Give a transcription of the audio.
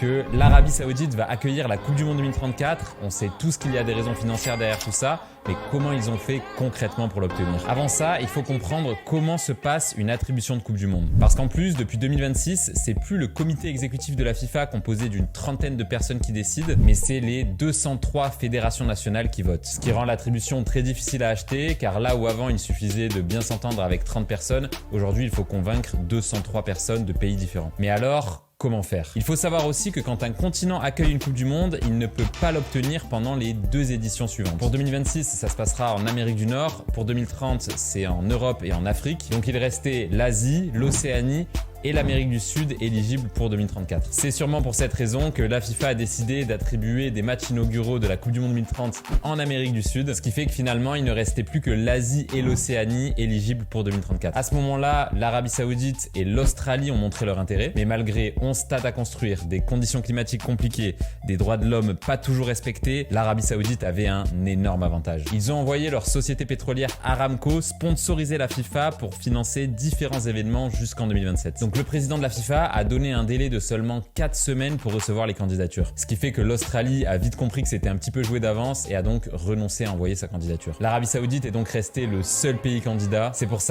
que l'Arabie Saoudite va accueillir la Coupe du Monde 2034. On sait tous qu'il y a des raisons financières derrière tout ça, mais comment ils ont fait concrètement pour l'obtenir? Avant ça, il faut comprendre comment se passe une attribution de Coupe du Monde. Parce qu'en plus, depuis 2026, c'est plus le comité exécutif de la FIFA composé d'une trentaine de personnes qui décident, mais c'est les 203 fédérations nationales qui votent. Ce qui rend l'attribution très difficile à acheter, car là où avant il suffisait de bien s'entendre avec 30 personnes, aujourd'hui il faut convaincre 203 personnes de pays différents. Mais alors, comment faire? Il faut savoir aussi que quand un continent accueille une Coupe du Monde, il ne peut pas l'obtenir pendant les 2 éditions suivantes. Pour 2026, ça se passera en Amérique du Nord. Pour 2030, c'est en Europe et en Afrique. Donc il restait l'Asie, l'Océanie et l'Amérique du Sud éligible pour 2034. C'est sûrement pour cette raison que la FIFA a décidé d'attribuer des matchs inauguraux de la Coupe du Monde 2030 en Amérique du Sud, ce qui fait que finalement il ne restait plus que l'Asie et l'Océanie éligibles pour 2034. À ce moment-là, l'Arabie Saoudite et l'Australie ont montré leur intérêt, mais malgré 11 stades à construire, des conditions climatiques compliquées, des droits de l'homme pas toujours respectés, l'Arabie Saoudite avait un énorme avantage. Ils ont envoyé leur société pétrolière Aramco sponsoriser la FIFA pour financer différents événements jusqu'en 2027. Donc le président de la FIFA a donné un délai de seulement 4 semaines pour recevoir les candidatures. Ce qui fait que l'Australie a vite compris que c'était un petit peu joué d'avance et a donc renoncé à envoyer sa candidature. L'Arabie Saoudite est donc restée le seul pays candidat. C'est pour ça